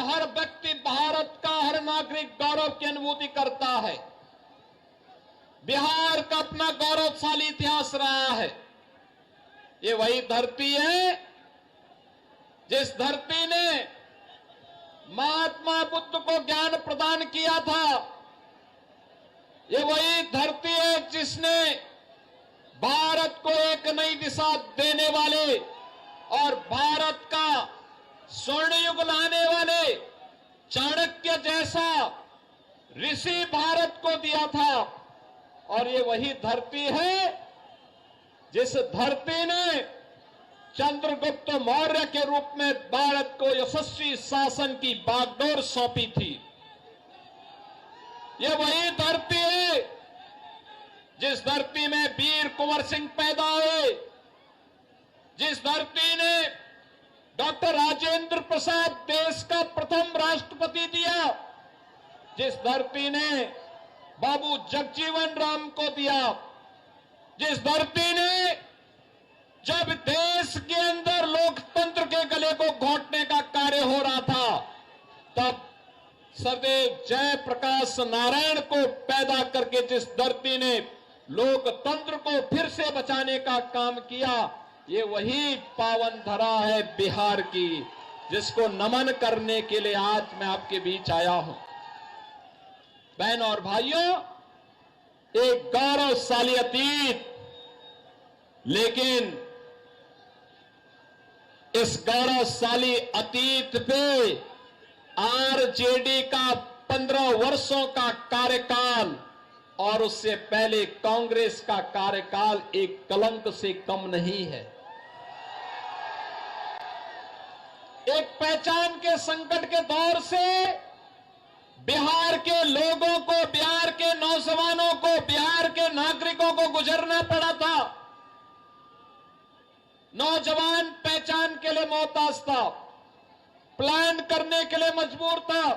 हर व्यक्ति भारत का, हर नागरिक गौरव की अनुभूति करता है। बिहार का अपना गौरवशाली इतिहास रहा है। ये वही धरती है जिस धरती ने महात्मा बुद्ध को ज्ञान प्रदान किया था। ये वही धरती है जिसने भारत को एक नई दिशा देने वाले और भारत का स्वर्ण युग लाने वाले चाणक्य जैसा ऋषि भारत को दिया था। और ये वही धरती है जिस धरती ने चंद्रगुप्त मौर्य के रूप में भारत को यशस्वी शासन की बागडोर सौंपी थी। ये वही धरती है जिस धरती में वीर कुंवर सिंह पैदा हुए, जिस धरती ने डॉक्टर राजेंद्र प्रसाद देश का प्रथम राष्ट्रपति दिया, जिस धरती ने बाबू जगजीवन राम को दिया, जिस धरती ने जब देश के अंदर लोकतंत्र के गले को घोंटने का कार्य हो रहा था, तब सदैव जयप्रकाश नारायण को पैदा करके जिस धरती ने लोकतंत्र को फिर से बचाने का काम किया, ये वही पावन धरा है बिहार की, जिसको नमन करने के लिए आज मैं आपके बीच आया हूं। बहनों और भाइयों, एक गौरवशाली अतीत, लेकिन इस गौरवशाली अतीत पे आरजेडी का 15 वर्षों का कार्यकाल और उससे पहले कांग्रेस का कार्यकाल एक कलंक से कम नहीं है। एक पहचान के संकट के दौर से बिहार के लोगों को, बिहार के नौजवानों को, बिहार के नागरिकों को गुजरना पड़ा था। नौजवान पहचान के लिए मोहताज था, प्लान करने के लिए मजबूर था,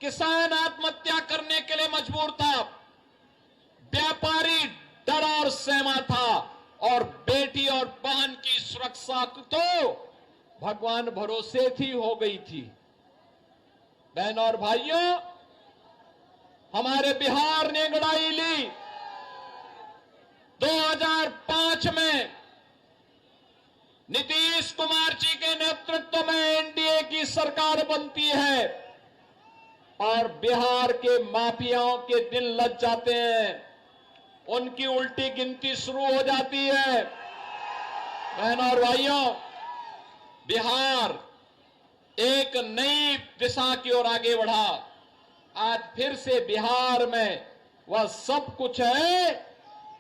किसान आत्महत्या करने के लिए मजबूर था, व्यापारी डर और सहमा था, और बेटी और बहन की सुरक्षा तो भगवान भरोसे थी हो गई थी। बहनों और भाइयों, हमारे बिहार ने अंगड़ाई ली। 2005 में नीतीश कुमार जी के नेतृत्व में एनडीए की सरकार बनती है और बिहार के माफियाओं के दिन लग जाते हैं, उनकी उल्टी गिनती शुरू हो जाती है। बहनों और भाइयों, बिहार एक नई दिशा की ओर आगे बढ़ा। आज फिर से बिहार में वह सब कुछ है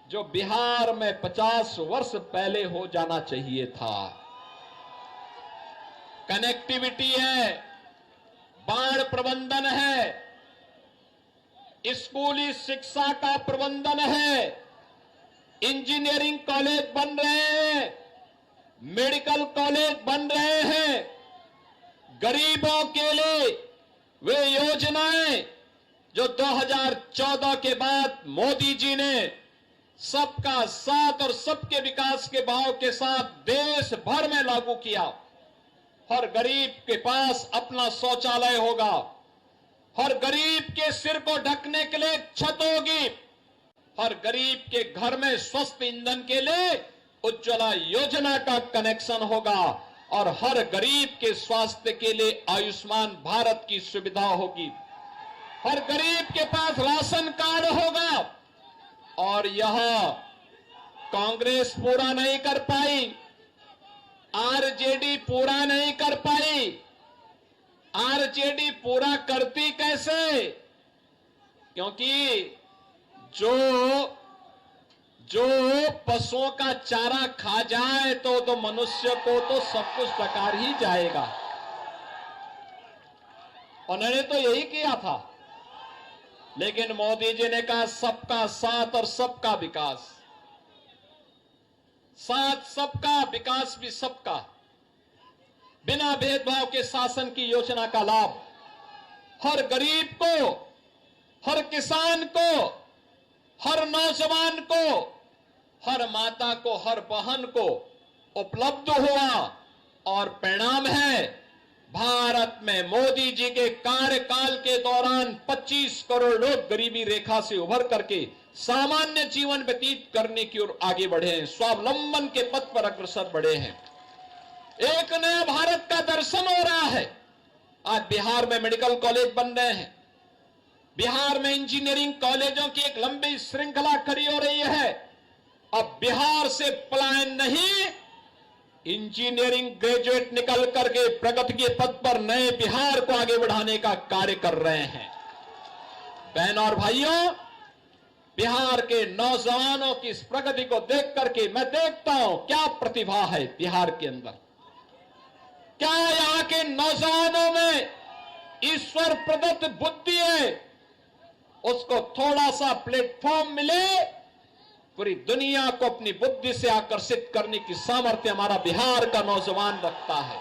जो बिहार में 50 वर्ष पहले हो जाना चाहिए था। कनेक्टिविटी है, बाढ़ प्रबंधन है, स्कूली शिक्षा का प्रबंधन है, इंजीनियरिंग कॉलेज बन रहे हैं, मेडिकल कॉलेज बन रहे हैं, गरीबों के लिए वे योजनाएं जो 2014 के बाद मोदी जी ने सबका साथ और सबके विकास के भाव के साथ देश भर में लागू किया। हर गरीब के पास अपना शौचालय होगा, हर गरीब के सिर को ढकने के लिए छत होगी, हर गरीब के घर में स्वस्थ ईंधन के लिए उज्ज्वला योजना का कनेक्शन होगा, और हर गरीब के स्वास्थ्य के लिए आयुष्मान भारत की सुविधा होगी, हर गरीब के पास राशन कार्ड होगा। और यह कांग्रेस पूरा नहीं कर पाई, आरजेडी पूरा नहीं कर पाई। आरजेडी पूरा करती कैसे? क्योंकि जो पशुओं का चारा खा जाए तो मनुष्य को तो सब कुछ टकार ही जाएगा। उन्होंने तो यही किया था, लेकिन मोदी जी ने कहा सबका साथ और सबका विकास। साथ सबका, विकास भी सबका, बिना भेदभाव के शासन की योजना का लाभ हर गरीब को, हर किसान को, हर नौजवान को, हर माता को, हर बहन को उपलब्ध हुआ। और परिणाम है भारत में मोदी जी के कार्यकाल के दौरान 25 करोड़ लोग गरीबी रेखा से उभर करके सामान्य जीवन व्यतीत करने की ओर आगे बढ़े हैं, स्वावलंबन के पथ पर अग्रसर बढ़े हैं। एक नया भारत का दर्शन हो रहा है। आज बिहार में मेडिकल कॉलेज बन रहे हैं, बिहार में इंजीनियरिंग कॉलेजों की एक लंबी श्रृंखला खड़ी हो रही है। अब बिहार से पलायन नहीं, इंजीनियरिंग ग्रेजुएट निकल करके प्रगति के पथ पर नए बिहार को आगे बढ़ाने का कार्य कर रहे हैं। बहन और भाइयों, बिहार के नौजवानों की इस प्रगति को देख करके मैं देखता हूं क्या प्रतिभा है बिहार के अंदर। क्या यहां के नौजवानों में ईश्वर प्रदत्त बुद्धि है, उसको थोड़ा सा प्लेटफॉर्म मिले, पूरी दुनिया को अपनी बुद्धि से आकर्षित करने की सामर्थ्य हमारा बिहार का नौजवान रखता है।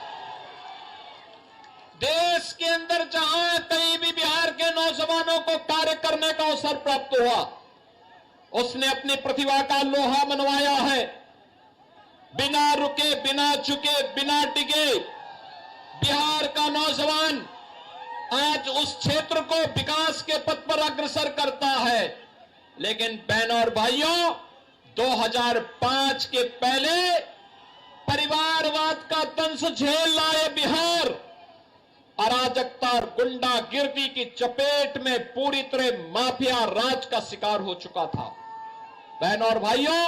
देश के अंदर जहां कहीं भी बिहार के नौजवानों को कार्य करने का अवसर प्राप्त हुआ, उसने अपनी प्रतिभा का लोहा मनवाया है। बिना रुके, बिना झुके, बिना टिके बिहार का नौजवान आज उस क्षेत्र को विकास के पथ पर अग्रसर करता है। लेकिन बहनों और भाइयों, 2005 के पहले परिवारवाद का दंश झेल लाए बिहार अराजकता और गुंडागिर्दी की चपेट में पूरी तरह माफिया राज का शिकार हो चुका था। बहनों और भाइयों,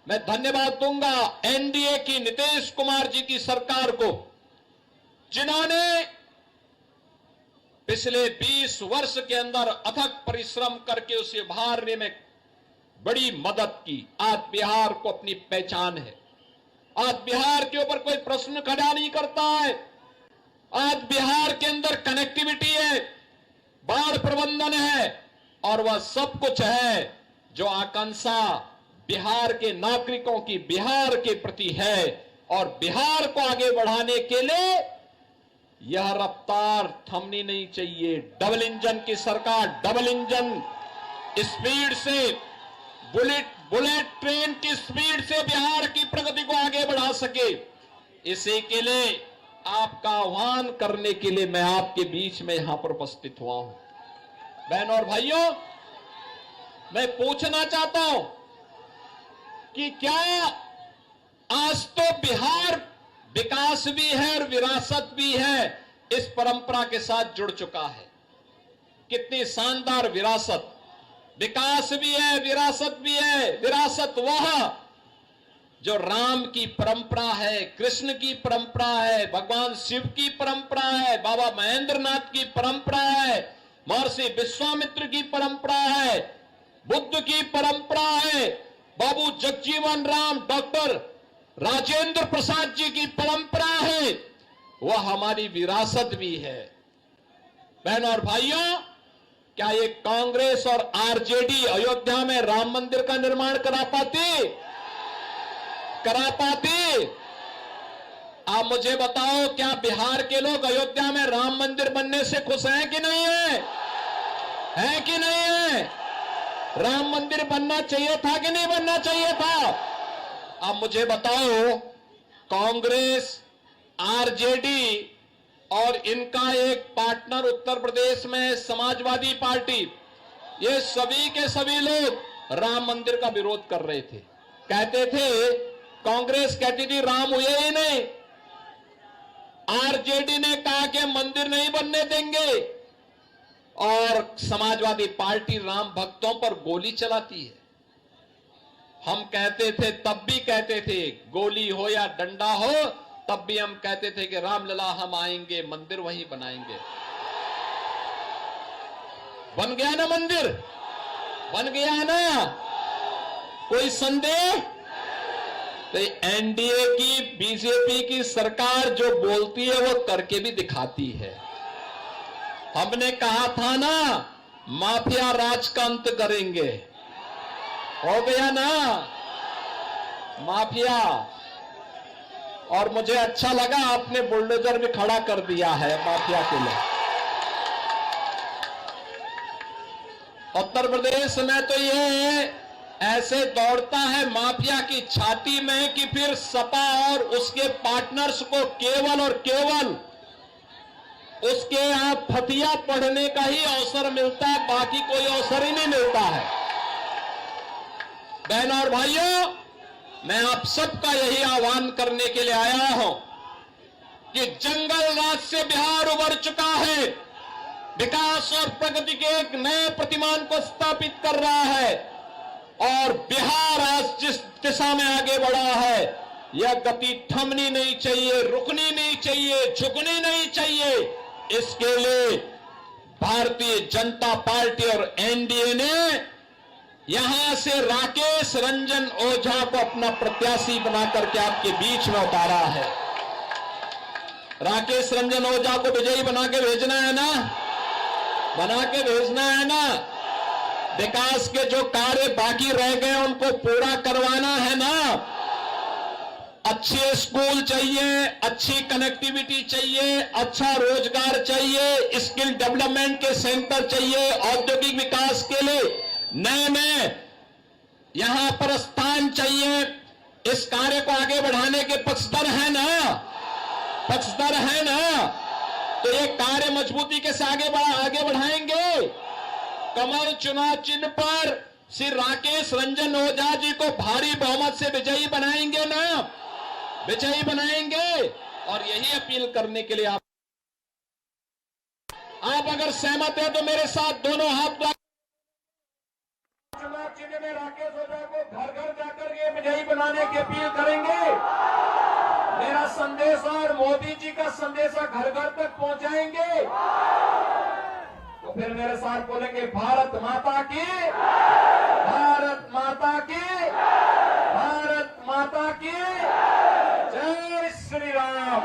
मैं धन्यवाद दूंगा एनडीए की नीतीश कुमार जी की सरकार को, जिन्होंने पिछले 20 वर्ष के अंदर अथक परिश्रम करके उसे उभारने में बड़ी मदद की। आज बिहार को अपनी पहचान है। आज बिहार के ऊपर कोई प्रश्न खड़ा नहीं करता है। आज बिहार के अंदर कनेक्टिविटी है, बाढ़ प्रबंधन है और वह सब कुछ है जो आकांक्षा बिहार के नागरिकों की बिहार के प्रति है। और बिहार को आगे बढ़ाने के लिए यह रफ्तार थमनी नहीं चाहिए। डबल इंजन की सरकार डबल इंजन स्पीड से, बुलेट ट्रेन की स्पीड से बिहार की प्रगति को आगे बढ़ा सके, इसी के लिए आपका आह्वान करने के लिए मैं आपके बीच में यहां पर उपस्थित हुआ हूं। बहनों और भाइयों, मैं पूछना चाहता हूं कि क्या आज तो बिहार विकास भी है और विरासत भी है, इस परंपरा के साथ जुड़ चुका है। कितनी शानदार विरासत, विकास भी है, विरासत भी है। विरासत वह जो राम की परंपरा है, कृष्ण की परंपरा है, भगवान शिव की परंपरा है, बाबा महेंद्रनाथ की परंपरा है, महर्षि विश्वामित्र की परंपरा है, बुद्ध की परंपरा है, बाबू जगजीवन राम, डॉक्टर राजेंद्र प्रसाद जी की परंपरा है। वह हमारी विरासत भी है। बहनों और भाइयों, क्या ये कांग्रेस और आरजेडी अयोध्या में राम मंदिर का निर्माण करा पाती? आप मुझे बताओ, क्या बिहार के लोग अयोध्या में राम मंदिर बनने से खुश हैं कि नहीं है? है कि नहीं है? राम मंदिर बनना चाहिए था कि नहीं बनना चाहिए था? आप मुझे बताओ, कांग्रेस, आरजेडी और इनका एक पार्टनर उत्तर प्रदेश में समाजवादी पार्टी, ये सभी के सभी लोग राम मंदिर का विरोध कर रहे थे। कहते थे, कांग्रेस कहती थी राम हुए ही नहीं, आरजेडी ने कहा कि मंदिर नहीं बनने देंगे, और समाजवादी पार्टी राम भक्तों पर गोली चलाती है। हम कहते थे, तब भी कहते थे, गोली हो या डंडा हो, तब भी हम कहते थे कि रामलला हम आएंगे, मंदिर वहीं बनाएंगे। बन गया ना मंदिर? बन गया ना? कोई संदेह? तो एनडीए की, बीजेपी की सरकार जो बोलती है वो करके भी दिखाती है। हमने कहा था ना, माफिया राज का अंत करेंगे, हो गया ना माफिया। और मुझे अच्छा लगा, आपने बुलडोजर भी खड़ा कर दिया है माफिया के लिए। उत्तर प्रदेश में तो ये ऐसे दौड़ता है माफिया की छाती में कि फिर सपा और उसके पार्टनर्स को केवल और केवल उसके आप फतिया पढ़ने का ही अवसर मिलता है, बाकी कोई अवसर ही नहीं मिलता है। बहनों और भाइयों, मैं आप सबका यही आह्वान करने के लिए आया हूं कि जंगल राज से बिहार उबर चुका है, विकास और प्रगति के एक नए प्रतिमान को स्थापित कर रहा है और बिहार आज जिस दिशा में आगे बढ़ा है, यह गति थमनी नहीं चाहिए, रुकनी नहीं चाहिए, झुकनी नहीं चाहिए। इसके लिए भारतीय जनता पार्टी और एनडीए ने यहां से राकेश रंजन ओझा को अपना प्रत्याशी बना करके आपके बीच में उतारा है। राकेश रंजन ओझा को विजयी बना के भेजना है ना, बना के भेजना है ना। विकास के जो कार्य बाकी रह गए उनको पूरा करवाना है ना। अच्छे स्कूल चाहिए, अच्छी कनेक्टिविटी चाहिए, अच्छा रोजगार चाहिए, स्किल डेवलपमेंट के सेंटर चाहिए, औद्योगिक विकास के लिए नए नए यहां पर स्थान चाहिए। इस कार्य को आगे बढ़ाने के पक्षधर है ना, पक्षधर है ना। तो ये कार्य मजबूती के से आगे बढ़ाएंगे। कमल चुनाव चिन्ह पर श्री राकेश रंजन ओझा जी को भारी बहुमत से विजयी बनाएंगे ना, विजयी बनाएंगे। और यही अपील करने के लिए आप अगर सहमत है तो मेरे साथ दोनों हाथ चुनाव चिन्ह में राकेश ओझा को घर घर जाकर ये विजयी बनाने की अपील करेंगे। मेरा संदेश और मोदी जी का संदेश घर घर तक पहुंचाएंगे। तो फिर मेरे साथ बोलेंगे, भारत माता की, भारत माता की, भारत माता की जय श्री राम।